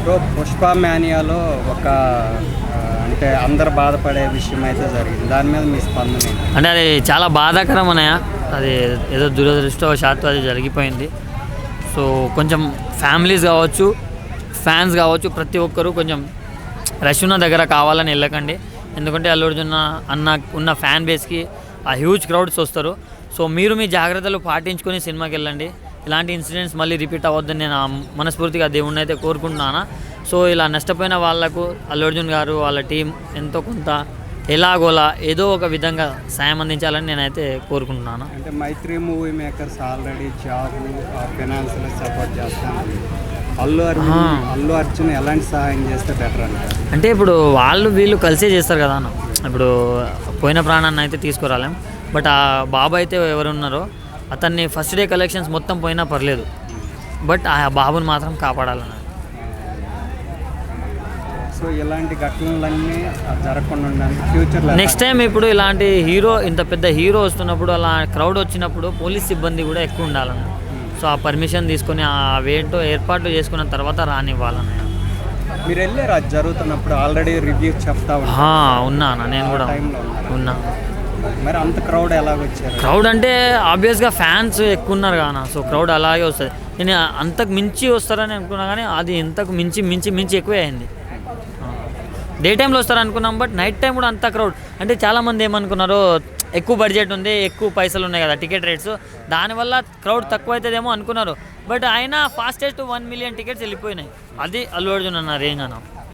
So Pushpa మేనియాలో ఒక అంటే అందరు బాధపడే విషయం అయితే జరిగింది. దాని మీద మీ స్పందన ఏంటి? అంటే అది చాలా బాధాకరం అన్నయ్య. అది ఏదో దురదృష్టవశాత్తు అది జరిగిపోయింది. సో కొంచెం ఫ్యామిలీస్ కావచ్చు, ఫ్యాన్స్ కావచ్చు, ప్రతి ఒక్కరూ కొంచెం రష్ ఉన్న దగ్గర కావాలని వెళ్ళకండి. ఎందుకంటే అల్లు అర్జున్ అన్న ఉన్న ఫ్యాన్ బేస్కి ఆ హ్యూజ్ క్రౌడ్స్ వస్తారు. సో మీరు మీ జాగ్రత్తలు పాటించుకొని సినిమాకి వెళ్ళండి. ఇలాంటి ఇన్సిడెంట్స్ మళ్ళీ రిపీట్ అవ్వద్దని నేను మనస్ఫూర్తిగా దేవుణ్ణి అయితే కోరుకుంటున్నాను. సో ఇలా నష్టపోయిన వాళ్ళకు అల్లు అర్జున్ గారు వాళ్ళ టీం ఎంతో కొంత ఎలాగోలా ఏదో ఒక విధంగా సాయం అందించాలని నేనైతే కోరుకుంటున్నాను. అంటే Mythri movie makers already job financial support చేస్తాను. అల్లు అర్జున్ ఎలాంటి సహాయం చేస్తే బెటర్ అంటారు? అంటే ఇప్పుడు వీళ్ళు కలిసే చేస్తారు కదా అన్న. ఇప్పుడు పోయిన ప్రాణాన్ని అయితే తీసుకురాలేం. బట్ ఆ బాబు అయితే ఎవరు ఉన్నారో అతన్ని ఫస్ట్ డే కలెక్షన్స్ మొత్తం పోయినా పర్లేదు, బట్ ఆ బాబుని మాత్రం కాపాడాలన్న. సో ఇలాంటి ఘటనలన్నీ జరగకుండా ఉండడానికి ఫ్యూచర్లో నెక్స్ట్ టైం ఇప్పుడు ఇలాంటి హీరో, ఇంత పెద్ద హీరో వస్తున్నప్పుడు అలా క్రౌడ్ వచ్చినప్పుడు పోలీస్ సిబ్బంది కూడా ఎక్కువ ఉండాలన్న. సో ఆ పర్మిషన్ తీసుకొని ఆ వేంటో ఏర్పాట్లు చేసుకున్న తర్వాత రానివ్వాలన్నయ్య. మీరు వెళ్ళారు అది జరుగుతున్నప్పుడు ఆల్రెడీ రివ్యూ చెప్తా ఉన్నా నేను కూడా ఉన్నా. మరి అంత క్రౌడ్ ఎలాగొచ్చారు? క్రౌడ్ అంటే ఆబ్వియస్గా ఫ్యాన్స్ ఎక్కువ ఉన్నారు కదా, సో క్రౌడ్ అలాగే వస్తుంది. నేను అంతకు మించి వస్తారని అనుకున్నా కానీ అది ఇంతకు మించి మించి మించి ఎక్కువే అయింది. డే టైంలో వస్తారు అనుకున్నాం, బట్ నైట్ టైం కూడా అంత క్రౌడ్. అంటే చాలామంది ఏమనుకున్నారు, ఎక్కువ బడ్జెట్ ఉంది, ఎక్కువ పైసలు ఉన్నాయి కదా టికెట్ రేట్స్, దానివల్ల క్రౌడ్ తక్కువ అవుతుందేమో అనుకున్నారు. బట్ అయినా ఫాస్టెస్ట్ 1 మిలియన్ టికెట్స్ వెళ్ళిపోయినాయి. అది అల్లు అర్జున్ అన్న రేంజ్ అన్న.